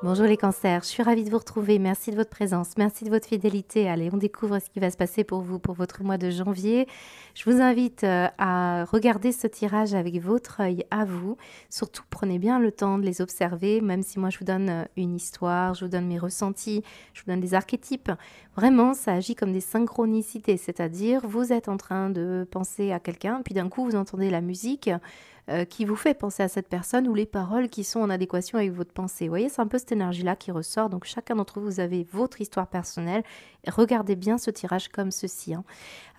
Bonjour les cancers, je suis ravie de vous retrouver. Merci de votre présence, merci de votre fidélité. Allez, on découvre ce qui va se passer pour vous pour votre mois de janvier. Je vous invite à regarder ce tirage avec votre œil à vous. Surtout, prenez bien le temps de les observer, même si moi je vous donne une histoire, je vous donne mes ressentis, je vous donne des archétypes. Vraiment, ça agit comme des synchronicités, c'est-à-dire vous êtes en train de penser à quelqu'un, puis d'un coup vous entendez la musique qui vous fait penser à cette personne ou les paroles qui sont en adéquation avec votre pensée. Vous voyez, c'est un peu cette énergie-là qui ressort. Donc chacun d'entre vous, vous avez votre histoire personnelle. Regardez bien ce tirage comme ceci, hein.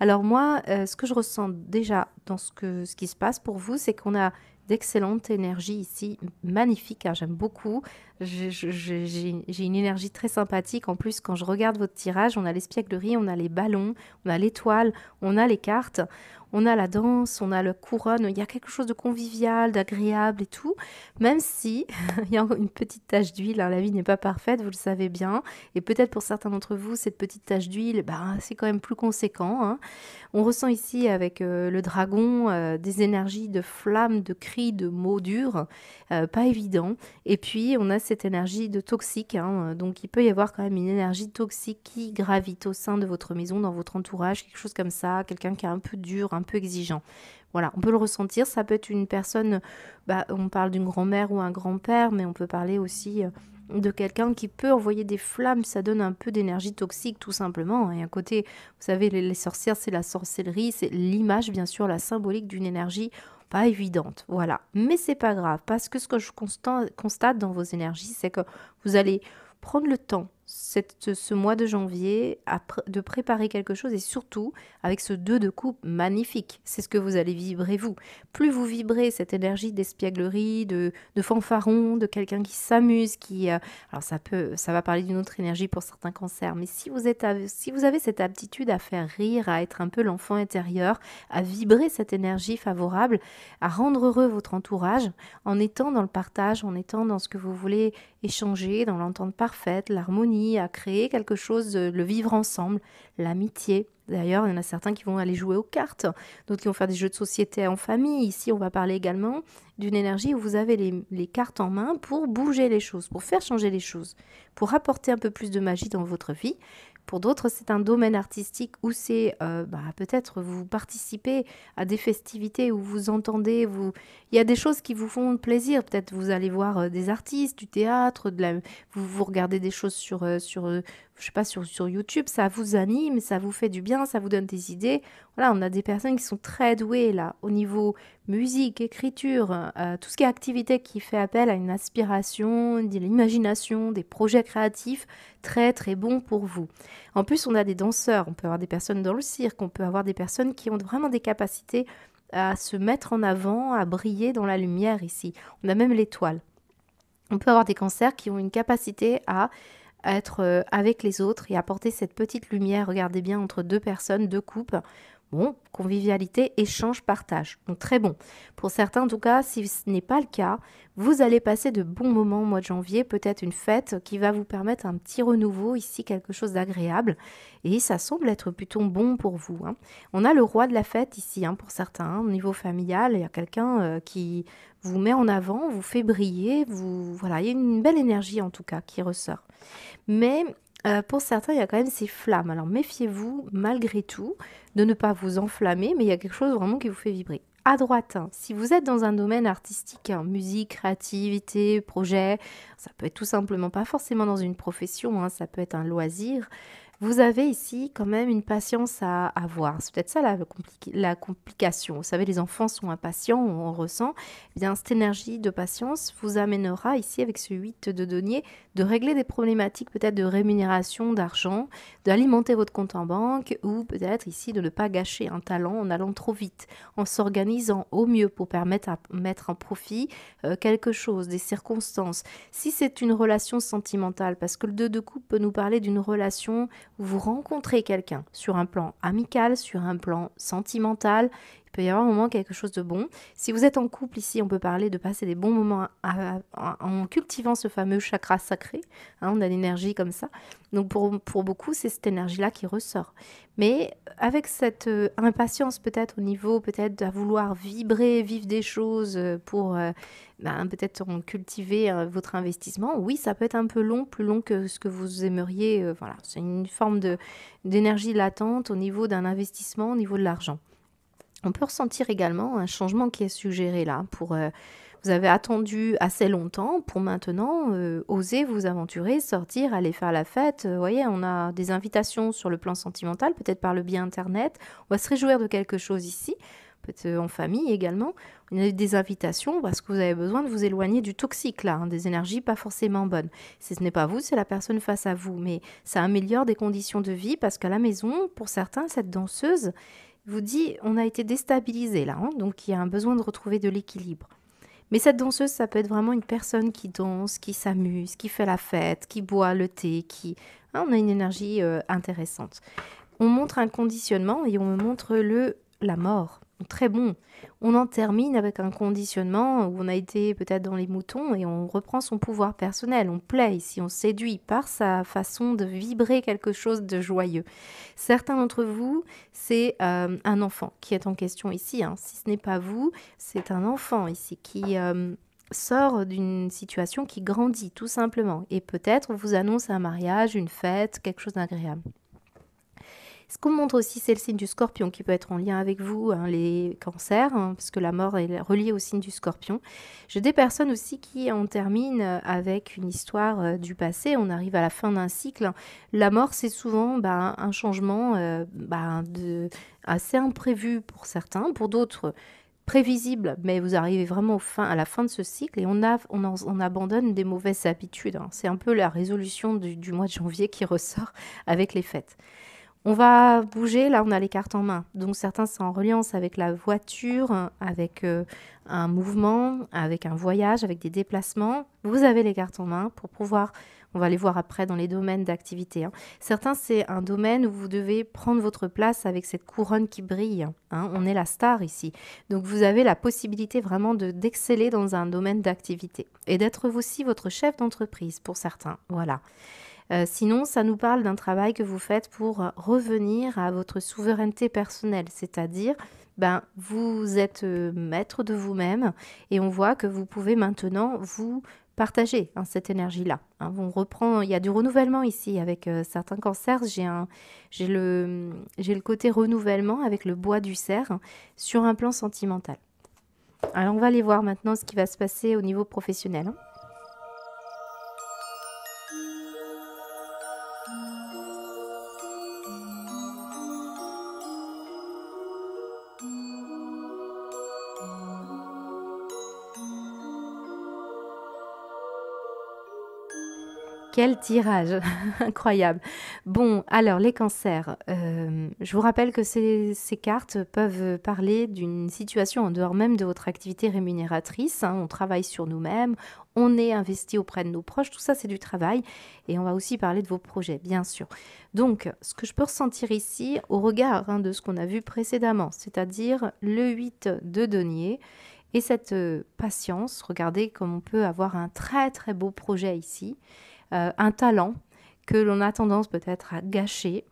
Alors moi, ce que je ressens déjà dans ce qui se passe pour vous, c'est qu'on a d'excellentes énergies ici, magnifiques, hein, j'aime beaucoup. J'ai une énergie très sympathique. En plus, quand je regarde votre tirage, on a l'espièglerie, on a les ballons, on a l'étoile, on a les cartes. On a la danse, on a la couronne, il y a quelque chose de convivial, d'agréable et tout, même si il y a une petite tache d'huile, hein, la vie n'est pas parfaite, vous le savez bien, et peut-être pour certains d'entre vous, cette petite tache d'huile, bah, c'est quand même plus conséquent, hein. On ressent ici avec le dragon des énergies de flammes, de cris, de mots durs, pas évident, et puis on a cette énergie de toxique, hein, donc il peut y avoir quand même une énergie toxique qui gravite au sein de votre maison, dans votre entourage, quelque chose comme ça, quelqu'un qui est un peu dur, un peu exigeant. Voilà, on peut le ressentir, ça peut être une personne, bah, on parle d'une grand-mère ou un grand-père, mais on peut parler aussi de quelqu'un qui peut envoyer des flammes, ça donne un peu d'énergie toxique tout simplement. Et à côté, vous savez, les sorcières, c'est la sorcellerie, c'est l'image, bien sûr, la symbolique d'une énergie pas évidente. Voilà, mais c'est pas grave, parce que ce que je constate dans vos énergies, c'est que vous allez prendre le temps ce mois de janvier de préparer quelque chose et surtout avec ce 2 de coupe magnifique. C'est ce que vous allez vibrer vous. Plus vous vibrez cette énergie d'espièglerie, de fanfaron, de quelqu'un qui s'amuse, alors ça va parler d'une autre énergie pour certains cancers, mais si si vous avez cette aptitude à faire rire, à être un peu l'enfant intérieur, à vibrer cette énergie favorable, à rendre heureux votre entourage, en étant dans le partage, en étant dans ce que vous voulez échanger, dans l'entente parfaite, l'harmonie, à créer quelque chose, le vivre ensemble, l'amitié. D'ailleurs, il y en a certains qui vont aller jouer aux cartes, d'autres qui vont faire des jeux de société en famille. Ici, on va parler également d'une énergie où vous avez les cartes en main pour bouger les choses, pour faire changer les choses, pour apporter un peu plus de magie dans votre vie. Pour d'autres, c'est un domaine artistique où c'est peut-être vous participez à des festivités où vous entendez, il y a des choses qui vous font plaisir. Peut-être vous allez voir des artistes, du théâtre, vous regardez des choses je sais pas, sur YouTube, ça vous anime, ça vous fait du bien, ça vous donne des idées. Voilà, on a des personnes qui sont très douées là, au niveau musique, écriture, tout ce qui est activité qui fait appel à une aspiration, de l'imagination, des projets créatifs, très très bons pour vous. En plus, on a des danseurs, on peut avoir des personnes dans le cirque, on peut avoir des personnes qui ont vraiment des capacités à se mettre en avant, à briller dans la lumière ici. On a même l'étoile. On peut avoir des cancers qui ont une capacité à être avec les autres et apporter cette petite lumière, regardez bien, entre deux personnes, deux couples. Bon, convivialité, échange, partage. Donc très bon. Pour certains, en tout cas, si ce n'est pas le cas, vous allez passer de bons moments au mois de janvier, peut-être une fête qui va vous permettre un petit renouveau, ici quelque chose d'agréable. Et ça semble être plutôt bon pour vous, hein. On a le roi de la fête ici, hein, pour certains, hein, au niveau familial. Il y a quelqu'un qui vous met en avant, vous fait briller. Voilà, il y a une belle énergie en tout cas qui ressort. Mais pour certains, il y a quand même ces flammes. Alors méfiez-vous malgré tout de ne pas vous enflammer, mais il y a quelque chose vraiment qui vous fait vibrer. À droite, hein, si vous êtes dans un domaine artistique, hein, musique, créativité, projet, ça peut être tout simplement pas forcément dans une profession, hein, ça peut être un loisir. Vous avez ici quand même une patience à avoir. C'est peut-être ça la complication. Vous savez, les enfants sont impatients, on ressent. Eh bien, cette énergie de patience vous amènera ici, avec ce 8 de denier, de régler des problématiques peut-être de rémunération d'argent, d'alimenter votre compte en banque ou peut-être ici de ne pas gâcher un talent en allant trop vite, en s'organisant au mieux pour permettre à mettre en profit quelque chose, des circonstances. Si c'est une relation sentimentale, parce que le 2 de coupe peut nous parler d'une relation où vous rencontrez quelqu'un sur un plan amical, sur un plan sentimental, Il peut y avoir un moment quelque chose de bon. Si vous êtes en couple ici, on peut parler de passer des bons moments en cultivant ce fameux chakra sacré. Hein, on a l'énergie comme ça. Donc pour beaucoup, c'est cette énergie-là qui ressort. Mais avec cette impatience peut-être au niveau, peut-être à vouloir vibrer, vivre des choses pour peut-être en cultiver votre investissement, oui, ça peut être un peu long, plus long que ce que vous aimeriez. Voilà, c'est une forme d'énergie latente au niveau d'un investissement, au niveau de l'argent. On peut ressentir également un changement qui est suggéré là. Vous avez attendu assez longtemps pour maintenant oser vous aventurer, sortir, aller faire la fête. Vous voyez, on a des invitations sur le plan sentimental, peut-être par le biais Internet. On va se réjouir de quelque chose ici, peut-être en famille également. On a des invitations parce que vous avez besoin de vous éloigner du toxique là, hein, des énergies pas forcément bonnes. Si ce n'est pas vous, c'est la personne face à vous. Mais ça améliore des conditions de vie parce qu'à la maison, pour certains, cette danseuse vous dit on a été déstabilisé là, hein, donc il y a un besoin de retrouver de l'équilibre. Mais cette danseuse, ça peut être vraiment une personne qui danse, qui s'amuse, qui fait la fête, qui boit le thé, hein, on a une énergie intéressante. On montre un conditionnement et on me montre la mort. Très bon. On en termine avec un conditionnement où on a été peut-être dans les moutons et on reprend son pouvoir personnel. On plaît ici, on séduit par sa façon de vibrer quelque chose de joyeux. Certains d'entre vous, c'est un enfant qui est en question ici. Hein. Si ce n'est pas vous, c'est un enfant ici qui sort d'une situation qui grandit tout simplement. Et peut-être on vous annonce un mariage, une fête, quelque chose d'agréable. Ce qu'on montre aussi, c'est le signe du scorpion qui peut être en lien avec vous, hein, les cancers, hein, parce que la mort est reliée au signe du scorpion. J'ai des personnes aussi qui en terminent avec une histoire du passé. On arrive à la fin d'un cycle. La mort, c'est souvent un changement assez imprévu pour certains, pour d'autres prévisible, mais vous arrivez vraiment à la fin de ce cycle et on abandonne des mauvaises habitudes. Hein. C'est un peu la résolution du mois de janvier qui ressort avec les fêtes. On va bouger, là on a les cartes en main. Donc certains sont en reliance avec la voiture, avec un mouvement, avec un voyage, avec des déplacements. Vous avez les cartes en main pour pouvoir, on va les voir après dans les domaines d'activité. Hein. Certains c'est un domaine où vous devez prendre votre place avec cette couronne qui brille. Hein. On est la star ici. Donc vous avez la possibilité vraiment d'exceller dans un domaine d'activité. Et d'être aussi votre chef d'entreprise pour certains. Voilà. Sinon, ça nous parle d'un travail que vous faites pour revenir à votre souveraineté personnelle, c'est-à-dire vous êtes maître de vous-même et on voit que vous pouvez maintenant vous partager cette énergie-là. Hein. On reprend, il y a du renouvellement ici avec certains cancers. J'ai le côté renouvellement avec le bois du cerf sur un plan sentimental. Alors on va aller voir maintenant ce qui va se passer au niveau professionnel. Hein. Quel tirage incroyable. Bon, alors les cancers. Je vous rappelle que ces cartes peuvent parler d'une situation en dehors même de votre activité rémunératrice. Hein. On travaille sur nous-mêmes, on est investi auprès de nos proches. Tout ça, c'est du travail. Et on va aussi parler de vos projets, bien sûr. Donc, ce que je peux ressentir ici, au regard de ce qu'on a vu précédemment, c'est-à-dire le 8 de denier, et cette patience, regardez comme on peut avoir un très très beau projet ici. Un talent que l'on a tendance peut-être à gâcher,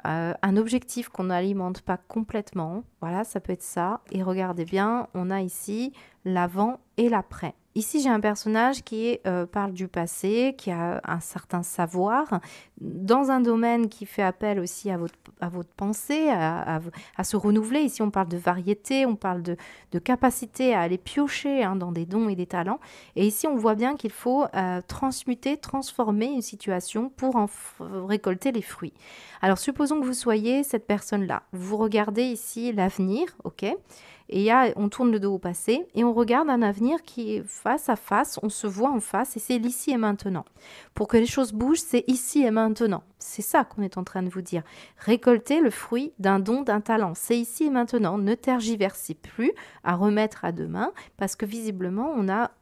un objectif qu'on n'alimente pas complètement, voilà, ça peut être ça. Et regardez bien, on a ici l'avant et l'après. Ici, j'ai un personnage qui parle du passé, qui a un certain savoir, dans un domaine qui fait appel aussi à votre pensée, à se renouveler. Ici, on parle de variété, on parle de capacité à aller piocher dans des dons et des talents. Et ici, on voit bien qu'il faut transmuter, transformer une situation pour en récolter les fruits. Alors, supposons que vous soyez cette personne-là. Vous regardez ici l'avenir, ok ? Et on tourne le dos au passé et on regarde un avenir qui est face à face, on se voit en face et c'est l'ici et maintenant. Pour que les choses bougent, c'est ici et maintenant. C'est ça qu'on est en train de vous dire. Récolter le fruit d'un don, d'un talent. C'est ici et maintenant. Ne tergiversez plus à remettre à demain parce que visiblement,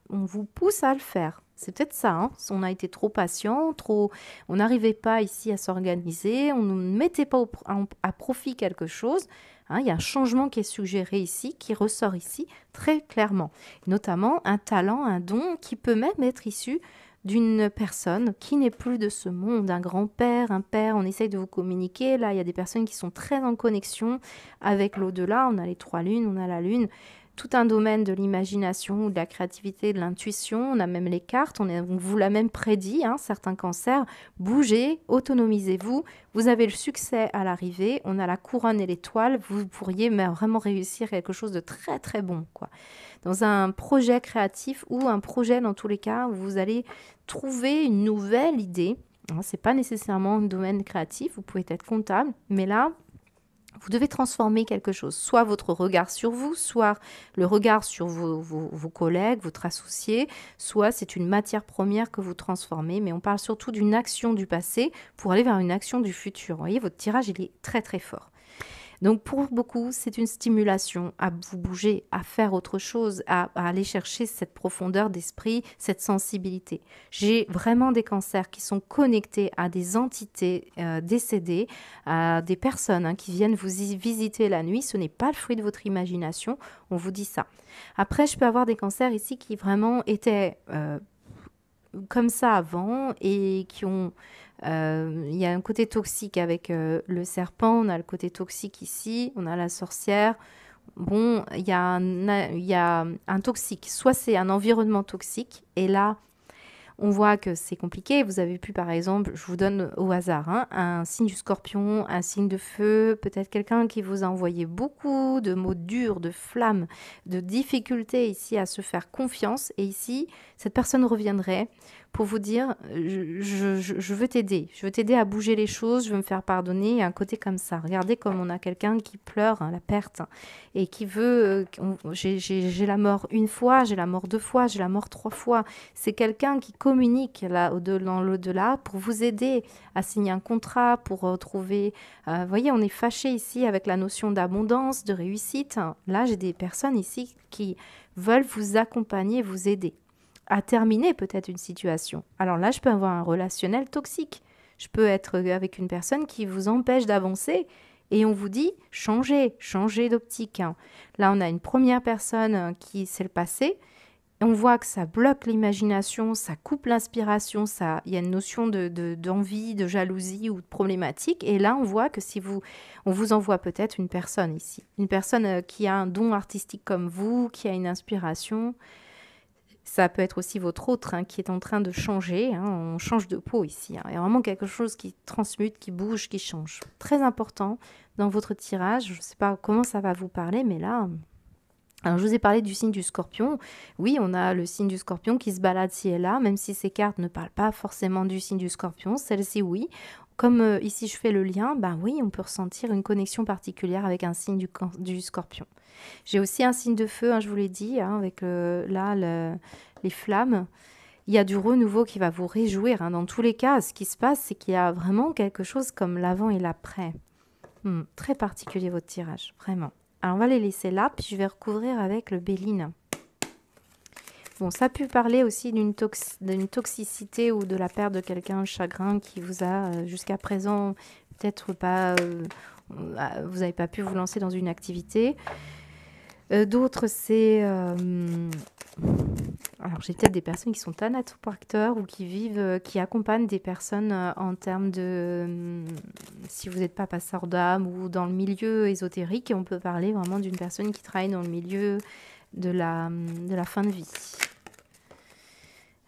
on vous pousse à le faire. C'est peut-être ça, hein. On a été trop patient, on n'arrivait pas ici à s'organiser, on ne mettait pas à profit quelque chose. Hein, il y a un changement qui est suggéré ici, qui ressort ici très clairement. Notamment un talent, un don qui peut même être issu d'une personne qui n'est plus de ce monde, un grand-père, un père, on essaye de vous communiquer. Là, il y a des personnes qui sont très en connexion avec l'au-delà. On a les 3 lunes, on a la lune. Tout un domaine de l'imagination, de la créativité, de l'intuition. On a même les cartes, on vous l'a même prédit, hein, certains cancers. Bougez, autonomisez-vous. Vous avez le succès à l'arrivée. On a la couronne et l'étoile. Vous pourriez vraiment réussir quelque chose de très très bon, quoi. Dans un projet créatif ou un projet dans tous les cas où vous allez trouver une nouvelle idée. Ce n'est pas nécessairement un domaine créatif, vous pouvez être comptable, mais là, vous devez transformer quelque chose, soit votre regard sur vous, soit le regard sur vos collègues, votre associé, soit c'est une matière première que vous transformez, mais on parle surtout d'une action du passé pour aller vers une action du futur. Vous voyez, votre tirage, il est très très fort. Donc pour beaucoup, c'est une stimulation à vous bouger, à faire autre chose, à aller chercher cette profondeur d'esprit, cette sensibilité. J'ai vraiment des cancers qui sont connectés à des entités décédées, à des personnes qui viennent vous visiter la nuit. Ce n'est pas le fruit de votre imagination, on vous dit ça. Après, je peux avoir des cancers ici qui vraiment étaient comme ça avant et qui ont... il y a un côté toxique avec le serpent, on a le côté toxique ici, on a la sorcière. Bon, il y a un toxique. Soit c'est un environnement toxique, et là, on voit que c'est compliqué. Vous avez pu, par exemple, je vous donne au hasard, hein, un signe du scorpion, un signe de feu, peut-être quelqu'un qui vous a envoyé beaucoup de mots durs, de flammes, de difficultés ici à se faire confiance. Et ici, cette personne reviendrait pour vous dire, je veux t'aider. Je veux t'aider à bouger les choses, je veux me faire pardonner. Un côté comme ça. Regardez comme on a quelqu'un qui pleure la perte et qui veut... j'ai la mort une fois, j'ai la mort 2 fois, j'ai la mort 3 fois. C'est quelqu'un qui communique là, dans l'au-delà pour vous aider à signer un contrat, pour retrouver... vous voyez, on est fâché ici avec la notion d'abondance, de réussite. Là, j'ai des personnes ici qui veulent vous accompagner, vous aider à terminer peut-être une situation. Alors là, je peux avoir un relationnel toxique. Je peux être avec une personne qui vous empêche d'avancer et on vous dit changez, changez d'optique. Là, on a une première personne qui c'est le passé. On voit que ça bloque l'imagination, ça coupe l'inspiration, il y a une notion d'envie, de jalousie ou de problématique. Et là, on voit que on vous envoie peut-être une personne ici. Une personne qui a un don artistique comme vous, qui a une inspiration. Ça peut être aussi votre autre qui est en train de changer. On change de peau ici. Il y a vraiment quelque chose qui transmute, qui bouge, qui change. Très important dans votre tirage. Je ne sais pas comment ça va vous parler, mais là... Alors, je vous ai parlé du signe du scorpion. Oui, on a le signe du scorpion qui se balade ci et là, même si ces cartes ne parlent pas forcément du signe du scorpion. Celle-ci, oui. Comme ici, je fais le lien, ben oui, on peut ressentir une connexion particulière avec un signe du scorpion. J'ai aussi un signe de feu, je vous l'ai dit, avec les flammes. Il y a du renouveau qui va vous réjouir. Dans tous les cas, ce qui se passe, c'est qu'il y a vraiment quelque chose comme l'avant et l'après. Très particulier votre tirage, vraiment. Alors, on va les laisser là, puis je vais recouvrir avec le Béline. Bon, ça a pu parler aussi d'une toxicité ou de la perte de quelqu'un, le chagrin qui vous a, jusqu'à présent, peut-être pas... vous n'avez pas pu vous lancer dans une activité. D'autres, c'est... alors, j'ai peut-être des personnes qui sont thanatopracteurs ou qui vivent, qui accompagnent des personnes en termes de... si vous n'êtes pas passeur d'âme ou dans le milieu ésotérique, et on peut parler vraiment d'une personne qui travaille dans le milieu de la fin de vie.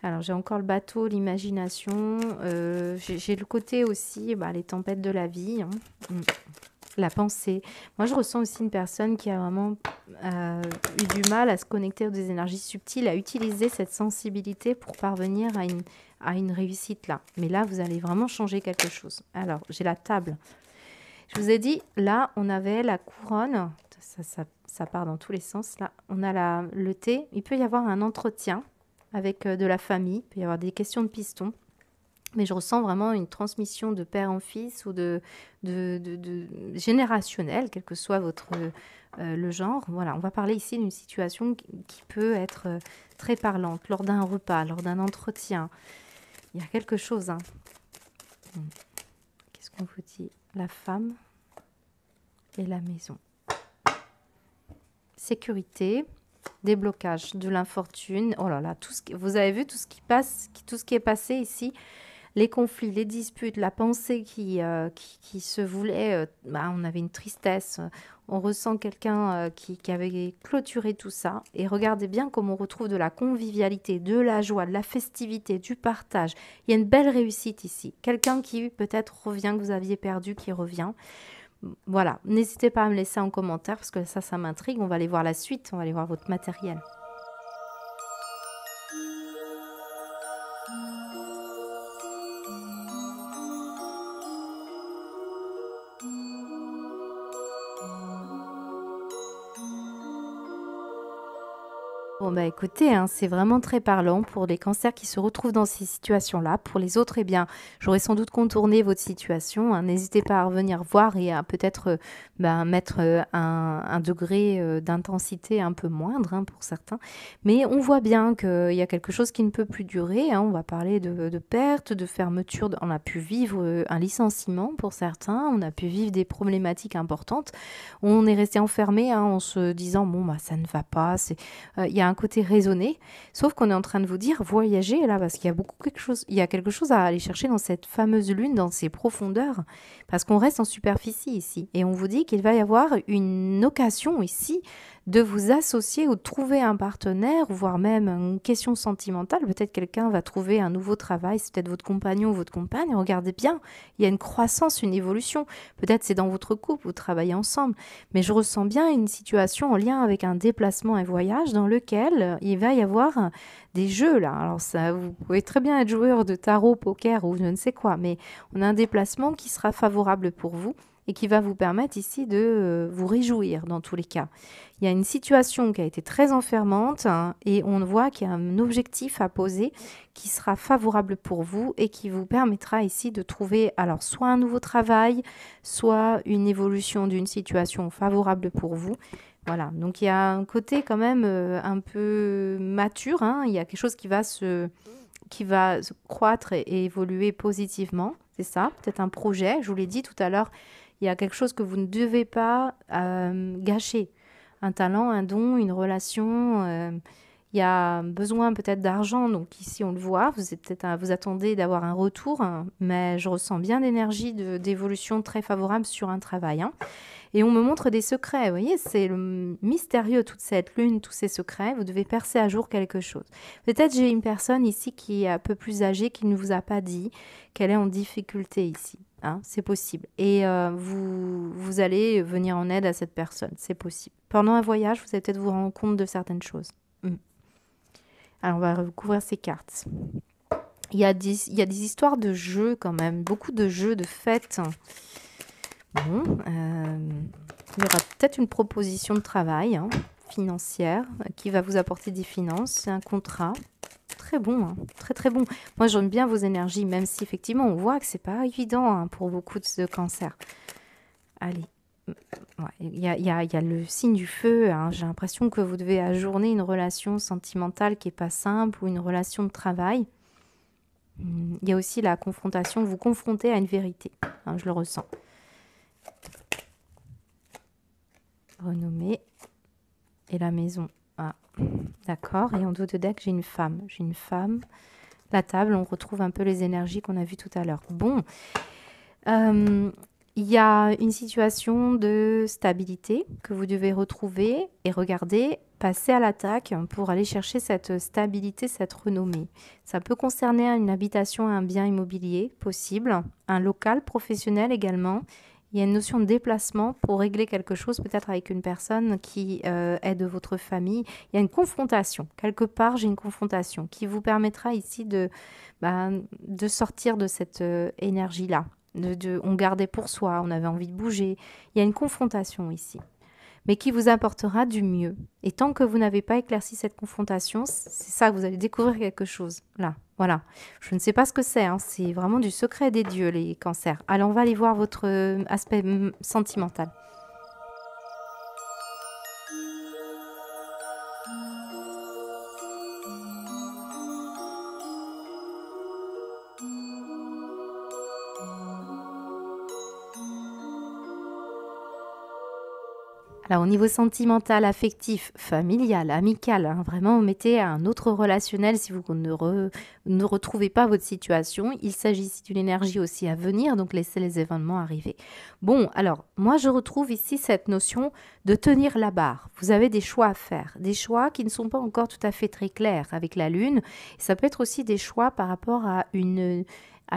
Alors, j'ai encore le bateau, l'imagination. J'ai le côté aussi, les tempêtes de la vie. La pensée. Moi, je ressens aussi une personne qui a vraiment eu du mal à se connecter aux énergies subtiles, à utiliser cette sensibilité pour parvenir à une réussite là. Mais là, vous allez vraiment changer quelque chose. Alors, j'ai la table. Je vous ai dit, là, on avait la couronne. Ça part dans tous les sens. Là, on a le thé. Il peut y avoir un entretien avec de la famille. Il peut y avoir des questions de piston. Mais je ressens vraiment une transmission de père en fils ou de générationnel, quel que soit le genre. Voilà, on va parler ici d'une situation qui peut être très parlante, lors d'un repas, lors d'un entretien. Il y a quelque chose. Qu'est-ce qu'on vous dit? La femme et la maison. sécurité, déblocage de l'infortune. Oh là là, vous avez vu tout ce qui passe, tout ce qui est passé ici, les conflits, les disputes, la pensée qui se voulait, on avait une tristesse, on ressent quelqu'un qui avait clôturé tout ça. Et regardez bien comme on retrouve de la convivialité, de la joie, de la festivité, du partage. Il y a une belle réussite ici. Quelqu'un qui peut-être revient, que vous aviez perdu, qui revient. Voilà, n'hésitez pas à me laisser en commentaire parce que ça m'intrigue. On va aller voir la suite, on va aller voir votre matériel. Bon bah écoutez, hein, c'est vraiment très parlant pour les cancers qui se retrouvent dans ces situations-là. Pour les autres, eh bien, j'aurais sans doute contourné votre situation, hein. N'hésitez pas à revenir voir et à peut-être mettre un degré d'intensité un peu moindre, hein, pour certains. Mais on voit bien qu'il y a quelque chose qui ne peut plus durer, hein. On va parler de perte, de fermeture. On a pu vivre un licenciement pour certains, on a pu vivre des problématiques importantes. On est resté enfermé, hein, en se disant, bon, bah, ça ne va pas, il y a un côté raisonné, sauf qu'on est en train de vous dire voyager là, parce qu'il y a il y a quelque chose à aller chercher dans cette fameuse lune, dans ses profondeurs, parce qu'on reste en superficie ici, et on vous dit qu'il va y avoir une occasion ici de vous associer ou de trouver un partenaire, voire même une question sentimentale. Peut-être quelqu'un va trouver un nouveau travail, c'est peut-être votre compagnon ou votre compagne. Regardez bien, il y a une croissance, une évolution. Peut-être c'est dans votre couple, vous travaillez ensemble. Mais je ressens bien une situation en lien avec un déplacement et voyage dans lequel il va y avoir des jeux là. Alors ça, vous pouvez très bien être joueur de tarot, poker ou je ne sais quoi, mais on a un déplacement qui sera favorable pour vous et qui va vous permettre ici de vous réjouir dans tous les cas. Il y a une situation qui a été très enfermante, hein, et on voit qu'il y a un objectif à poser qui sera favorable pour vous et qui vous permettra ici de trouver alors soit un nouveau travail, soit une évolution d'une situation favorable pour vous. Voilà, donc il y a un côté quand même un peu mature, hein. Il y a quelque chose qui va se croître et évoluer positivement. C'est ça, peut-être un projet, je vous l'ai dit tout à l'heure, il y a quelque chose que vous ne devez pas gâcher. Un talent, un don, une relation. Il y a besoin peut-être d'argent. Donc ici, on le voit. Vous attendez d'avoir un retour, hein, mais je ressens bien d'énergie d'évolution très favorable sur un travail, hein. Et on me montre des secrets. Vous voyez, c'est le mystérieux, toute cette lune, tous ces secrets. Vous devez percer à jour quelque chose. Peut-être j'ai une personne ici qui est un peu plus âgée, qui ne vous a pas dit qu'elle est en difficulté ici. Hein, c'est possible. Et vous allez venir en aide à cette personne. C'est possible. Pendant un voyage, vous allez peut-être vous rendre compte de certaines choses. Alors, on va recouvrir ces cartes. Il y a des histoires de jeux quand même. Beaucoup de jeux, de fêtes. Bon, il y aura peut-être une proposition de travail, hein, financière, qui va vous apporter des finances. C'est un contrat. Très bon, hein, très très bon. Moi, j'aime bien vos énergies, même si effectivement, on voit que c'est pas évident, hein, pour beaucoup de cancers. Allez. Ouais, il y a le signe du feu, hein. J'ai l'impression que vous devez ajourner une relation sentimentale qui n'est pas simple ou une relation de travail. Il y a aussi la confrontation, vous confrontez à une vérité, hein, je le ressens. Renommée. Et la maison. Ah, d'accord. Et en dos de deck, j'ai une femme. J'ai une femme. La table, on retrouve un peu les énergies qu'on a vues tout à l'heure. Bon. Il y a une situation de stabilité que vous devez retrouver et regarder, passer à l'attaque pour aller chercher cette stabilité, cette renommée. Ça peut concerner une habitation, un bien immobilier possible, un local professionnel également. Il y a une notion de déplacement pour régler quelque chose, peut-être avec une personne qui est de votre famille. Il y a une confrontation. Quelque part, j'ai une confrontation qui vous permettra ici de sortir de cette énergie-là. On gardait pour soi, on avait envie de bouger. Il y a une confrontation ici, mais qui vous apportera du mieux. Et tant que vous n'avez pas éclairci cette confrontation, c'est ça, vous allez découvrir quelque chose. Là, voilà. Je ne sais pas ce que c'est, hein, c'est vraiment du secret des dieux, les cancers. Alors, on va aller voir votre aspect sentimental. Alors au niveau sentimental, affectif, familial, amical, hein, vraiment mettez un autre relationnel si vous ne retrouvez pas votre situation. Il s'agit ici d'une énergie aussi à venir, donc laissez les événements arriver. Bon, alors moi je retrouve ici cette notion de tenir la barre. Vous avez des choix à faire, des choix qui ne sont pas encore tout à fait très clairs avec la lune. Ça peut être aussi des choix par rapport à une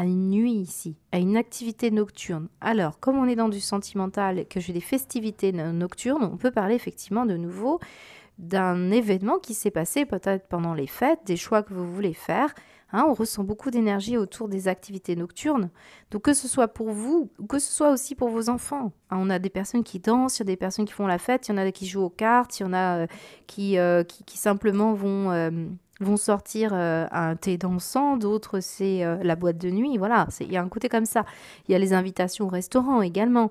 nuit ici, à une activité nocturne. Alors, comme on est dans du sentimental et que j'ai des festivités nocturnes, on peut parler effectivement de nouveau d'un événement qui s'est passé peut-être pendant les fêtes, des choix que vous voulez faire. Hein, on ressent beaucoup d'énergie autour des activités nocturnes. Donc que ce soit pour vous, ou que ce soit aussi pour vos enfants. Hein, on a des personnes qui dansent, il y a des personnes qui font la fête, il y en a qui jouent aux cartes, il y en a qui simplement vont sortir un thé dansant, d'autres c'est la boîte de nuit. Voilà, il y a un côté comme ça. Il y a les invitations au restaurant également.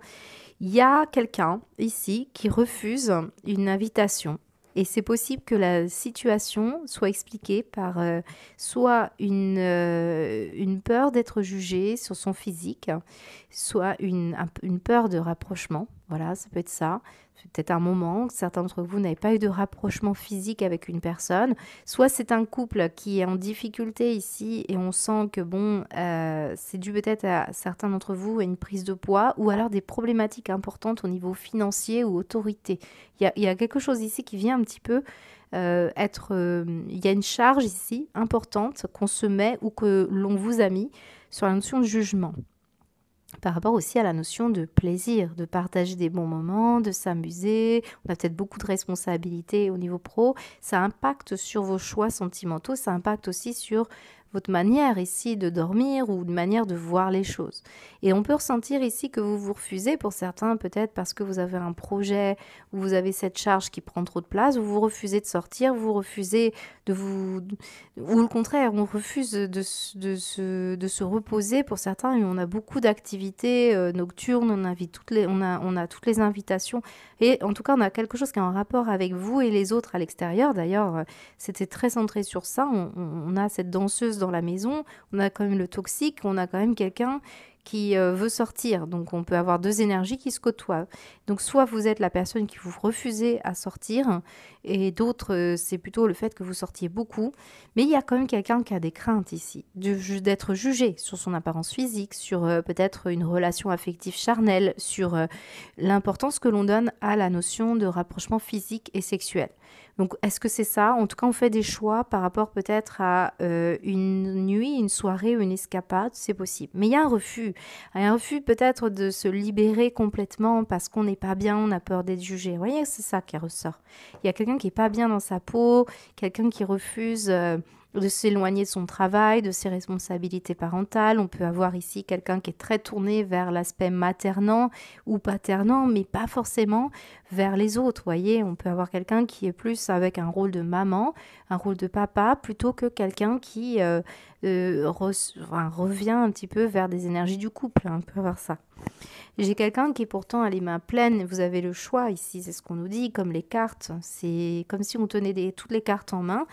Il y a quelqu'un ici qui refuse une invitation. Et c'est possible que la situation soit expliquée par soit une peur d'être jugé sur son physique, soit une peur de rapprochement. Voilà, ça peut être ça. Peut-être un moment, certains d'entre vous n'avaient pas eu de rapprochement physique avec une personne. Soit c'est un couple qui est en difficulté ici et on sent que bon, c'est dû peut-être à certains d'entre vous à une prise de poids ou alors des problématiques importantes au niveau financier ou autorité. Il y a quelque chose ici qui vient un petit peu il y a une charge ici importante qu'on se met ou que l'on vous a mis sur la notion de jugement. Par rapport aussi à la notion de plaisir, de partager des bons moments, de s'amuser. On a peut-être beaucoup de responsabilités au niveau pro. Ça impacte sur vos choix sentimentaux, ça impacte aussi sur votre manière ici de dormir ou une manière de voir les choses. Et on peut ressentir ici que vous vous refusez, pour certains peut-être parce que vous avez un projet où vous avez cette charge qui prend trop de place, vous vous refusez de sortir, vous refusez de vous... Ou le contraire, on refuse de se reposer pour certains et on a beaucoup d'activités nocturnes, on a toutes les invitations et en tout cas on a quelque chose qui est en rapport avec vous et les autres à l'extérieur. D'ailleurs, c'était très centré sur ça, on a cette danseuse dans la maison, on a quand même le toxique, on a quand même quelqu'un qui veut sortir. Donc on peut avoir deux énergies qui se côtoient. Donc soit vous êtes la personne qui vous refusez à sortir et d'autres c'est plutôt le fait que vous sortiez beaucoup. Mais il y a quand même quelqu'un qui a des craintes ici, d'être jugé sur son apparence physique, sur peut-être une relation affective charnelle, sur l'importance que l'on donne à la notion de rapprochement physique et sexuel. Donc, est-ce que c'est ça? En tout cas, on fait des choix par rapport peut-être à une nuit, une soirée ou une escapade, c'est possible. Mais il y a un refus. Il y a un refus peut-être de se libérer complètement parce qu'on n'est pas bien, on a peur d'être jugé. Vous voyez, c'est ça qui ressort. Il y a quelqu'un qui n'est pas bien dans sa peau, quelqu'un qui refuse de s'éloigner de son travail, de ses responsabilités parentales. On peut avoir ici quelqu'un qui est très tourné vers l'aspect maternant ou paternant, mais pas forcément vers les autres. Vous voyez, on peut avoir quelqu'un qui est plus avec un rôle de maman, un rôle de papa, plutôt que quelqu'un qui revient un petit peu vers des énergies du couple. Hein, on peut avoir ça. J'ai quelqu'un qui pourtant a les mains pleines. Vous avez le choix ici, c'est ce qu'on nous dit, comme les cartes. C'est comme si on tenait toutes les cartes en main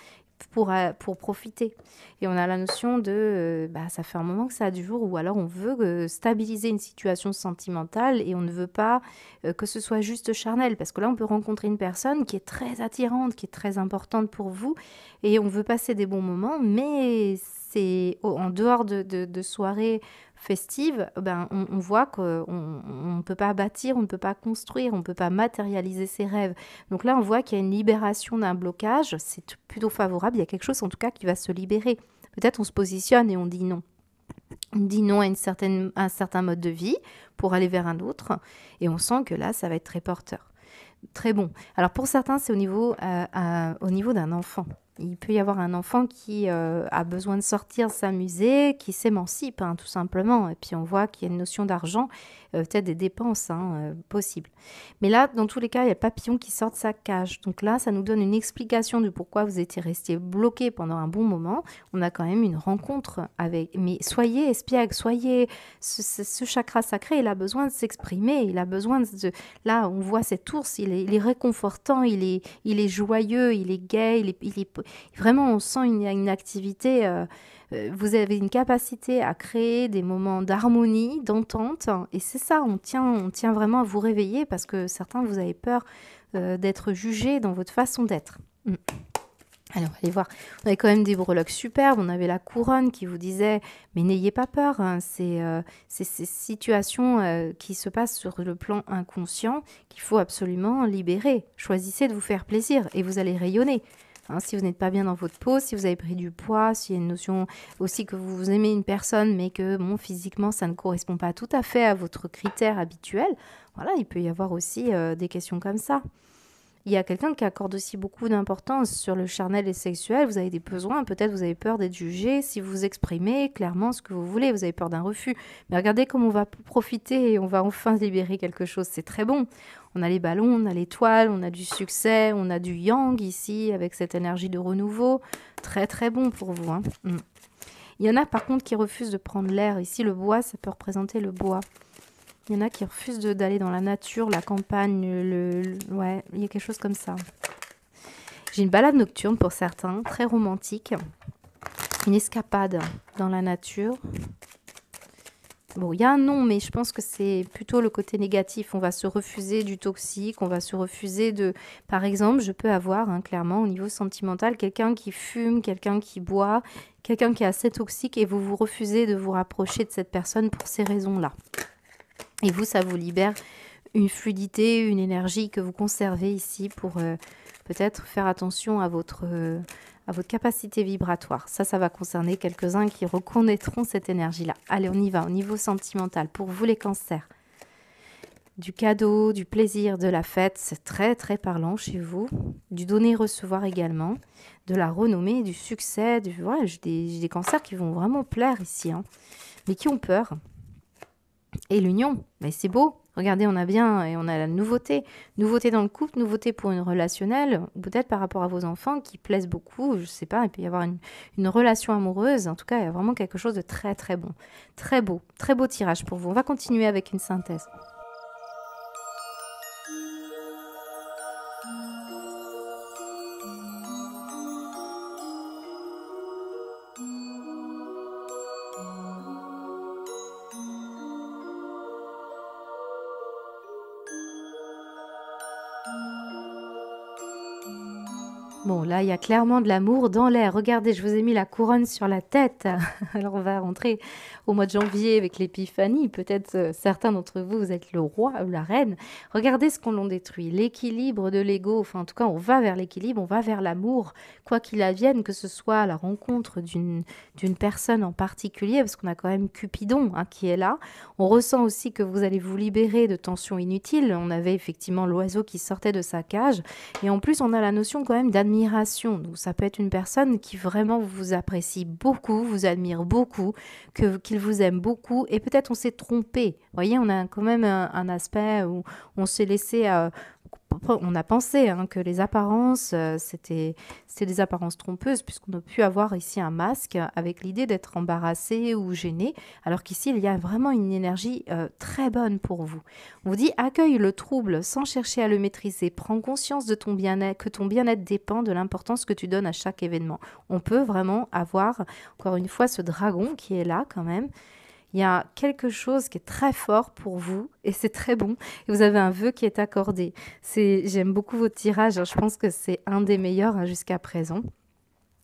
pour profiter. Et on a la notion de, ça fait un moment que ça dure, ou alors on veut stabiliser une situation sentimentale et on ne veut pas que ce soit juste charnel, parce que là on peut rencontrer une personne qui est très attirante, qui est très importante pour vous, et on veut passer des bons moments, mais c'est en dehors de soirées festives, on voit qu'on ne peut pas bâtir, on ne peut pas construire, on ne peut pas matérialiser ses rêves. Donc là, on voit qu'il y a une libération d'un blocage, c'est plutôt favorable, il y a quelque chose en tout cas qui va se libérer. Peut-être on se positionne et on dit non. On dit non à un certain mode de vie pour aller vers un autre, et on sent que là, ça va être très porteur. Très bon. Alors pour certains, c'est au niveau d'un enfant. Il peut y avoir un enfant qui a besoin de sortir, s'amuser, qui s'émancipe, tout simplement. Et puis on voit qu'il y a une notion d'argent, peut-être des dépenses possibles. Mais là, dans tous les cas, il y a le papillon qui sort de sa cage. Donc là, ça nous donne une explication de pourquoi vous étiez resté bloqué pendant un bon moment. On a quand même une rencontre avec... Mais soyez espiègle, soyez... Ce chakra sacré, il a besoin de s'exprimer, il a besoin de... Là, on voit cet ours, il est réconfortant, il est joyeux, il est gai, il est... Vraiment, on sent une activité vous avez une capacité à créer des moments d'harmonie, d'entente. Et c'est ça, on tient vraiment à vous réveiller parce que certains, vous avez peur d'être jugés dans votre façon d'être. Alors, allez voir, on avait quand même des breloques superbes, on avait la couronne qui vous disait, mais n'ayez pas peur, hein, c'est ces situations qui se passent sur le plan inconscient qu'il faut absolument libérer. Choisissez de vous faire plaisir et vous allez rayonner. Hein, si vous n'êtes pas bien dans votre peau, si vous avez pris du poids, s'il y a une notion aussi que vous aimez une personne, mais que bon, physiquement, ça ne correspond pas tout à fait à votre critère habituel, voilà, il peut y avoir aussi des questions comme ça. Il y a quelqu'un qui accorde aussi beaucoup d'importance sur le charnel et sexuel. Vous avez des besoins, peut-être vous avez peur d'être jugé. Si vous exprimez clairement ce que vous voulez, vous avez peur d'un refus. Mais regardez comme on va profiter et on va enfin libérer quelque chose. C'est très bon. On a les ballons, on a l'étoile, on a du succès, on a du yang ici avec cette énergie de renouveau. Très très bon pour vous. Hein. Il y en a par contre qui refusent de prendre l'air. Ici le bois, ça peut représenter le bois. Il y en a qui refusent d'aller dans la nature, la campagne, ouais, il y a quelque chose comme ça. J'ai une balade nocturne pour certains, très romantique. Une escapade dans la nature. Bon, il y a un nom, mais je pense que c'est plutôt le côté négatif. On va se refuser du toxique, on va se refuser de... Par exemple, je peux avoir, hein, clairement, au niveau sentimental, quelqu'un qui fume, quelqu'un qui boit, quelqu'un qui est assez toxique et vous vous refusez de vous rapprocher de cette personne pour ces raisons-là. Et vous, ça vous libère une fluidité, une énergie que vous conservez ici pour peut-être faire attention à votre capacité vibratoire. Ça va concerner quelques-uns qui reconnaîtront cette énergie-là. Allez, on y va au niveau sentimental. Pour vous, les cancers, du cadeau, du plaisir, de la fête, c'est très, très parlant chez vous. Du donner-recevoir également, de la renommée, du succès. Ouais, j'ai des cancers qui vont vraiment plaire ici, hein, mais qui ont peur. Et l'union, mais c'est beau. Regardez, on a bien et on a la nouveauté. Nouveauté dans le couple, nouveauté pour une relationnelle, peut-être par rapport à vos enfants qui plaisent beaucoup. Je ne sais pas, il peut y avoir une relation amoureuse. En tout cas, il y a vraiment quelque chose de très très bon. Très beau tirage pour vous. On va continuer avec une synthèse. Bon, là, il y a clairement de l'amour dans l'air. Regardez, je vous ai mis la couronne sur la tête. Alors, on va rentrer au mois de janvier avec l'épiphanie. Peut-être certains d'entre vous, vous êtes le roi ou la reine. Regardez ce qu'on l'on détruit. L'équilibre de l'ego. Enfin, en tout cas, on va vers l'équilibre, on va vers l'amour. Quoi qu'il advienne, que ce soit la rencontre d'une personne en particulier, parce qu'on a quand même Cupidon hein, qui est là. On ressent aussi que vous allez vous libérer de tensions inutiles. On avait effectivement l'oiseau qui sortait de sa cage. Et en plus, on a la notion quand même d'admiration. Donc, ça peut être une personne qui vraiment vous apprécie beaucoup, vous admire beaucoup, qu'il vous aime beaucoup. Et peut-être on s'est trompé. Vous voyez, on a quand même un aspect où on s'est laissé... on a pensé hein, que les apparences, c'était des apparences trompeuses, puisqu'on a pu avoir ici un masque avec l'idée d'être embarrassé ou gêné, alors qu'ici, il y a vraiment une énergie très bonne pour vous. On vous dit, accueille le trouble sans chercher à le maîtriser. Prends conscience de ton bien-être, que ton bien-être dépend de l'importance que tu donnes à chaque événement. On peut vraiment avoir, encore une fois, ce dragon qui est là quand même. Il y a quelque chose qui est très fort pour vous et c'est très bon. Et vous avez un vœu qui est accordé. J'aime beaucoup votre tirage. Je pense que c'est un des meilleurs hein, jusqu'à présent.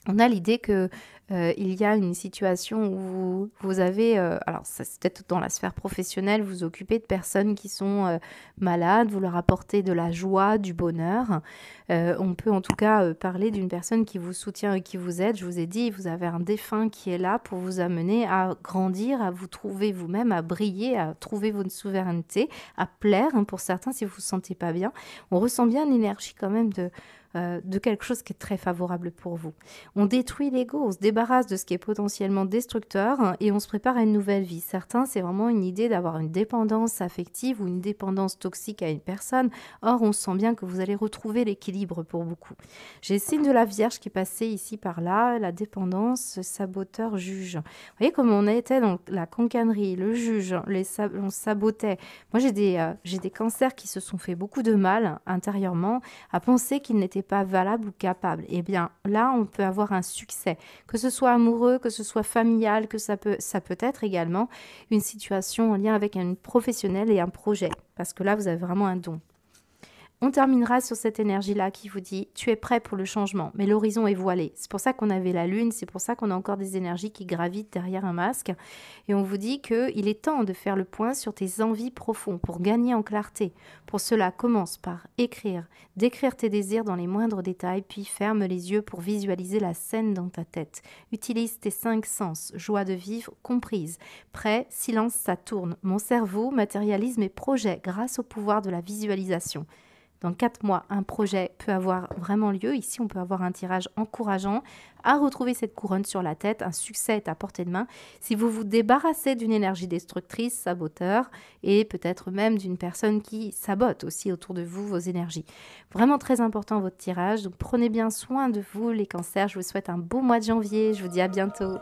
On a l'idée que il y a une situation où vous avez, alors ça c'est peut-être dans la sphère professionnelle, vous vous occupez de personnes qui sont malades, vous leur apportez de la joie, du bonheur. On peut en tout cas parler d'une personne qui vous soutient et qui vous aide. Je vous ai dit, vous avez un défunt qui est là pour vous amener à grandir, à vous trouver vous-même, à briller, à trouver votre souveraineté, à plaire hein, pour certains si vous ne vous sentez pas bien. On ressent bien l'énergie quand même de quelque chose qui est très favorable pour vous. On détruit l'ego, on se débarrasse de ce qui est potentiellement destructeur hein, et on se prépare à une nouvelle vie. Certains, c'est vraiment une idée d'avoir une dépendance affective ou une dépendance toxique à une personne. Or, on sent bien que vous allez retrouver l'équilibre pour beaucoup. J'ai le signe de la Vierge qui passait ici par là, la dépendance, saboteur, juge. Vous voyez comme on était dans la cancanerie, le juge, on sabotait. Moi, j'ai des cancers qui se sont fait beaucoup de mal intérieurement à penser qu'ils n'étaient pas valables ou capables. Eh bien, là, on peut avoir un succès, que ce ce soit amoureux, que ce soit familial, que ça peut être également une situation en lien avec un professionnel et un projet, parce que là, vous avez vraiment un don. On terminera sur cette énergie-là qui vous dit « tu es prêt pour le changement », mais l'horizon est voilé. C'est pour ça qu'on avait la lune, c'est pour ça qu'on a encore des énergies qui gravitent derrière un masque. Et on vous dit qu'il est temps de faire le point sur tes envies profondes pour gagner en clarté. Pour cela, commence par écrire, décrire tes désirs dans les moindres détails, puis ferme les yeux pour visualiser la scène dans ta tête. Utilise tes 5 sens, joie de vivre comprise. Prêt, silence, ça tourne. Mon cerveau matérialise mes projets grâce au pouvoir de la visualisation. Dans 4 mois, un projet peut avoir vraiment lieu. Ici, on peut avoir un tirage encourageant à retrouver cette couronne sur la tête. Un succès est à portée de main. Si vous vous débarrassez d'une énergie destructrice, saboteur, et peut-être même d'une personne qui sabote aussi autour de vous vos énergies. Vraiment très important votre tirage. Donc prenez bien soin de vous les cancers. Je vous souhaite un beau mois de janvier. Je vous dis à bientôt.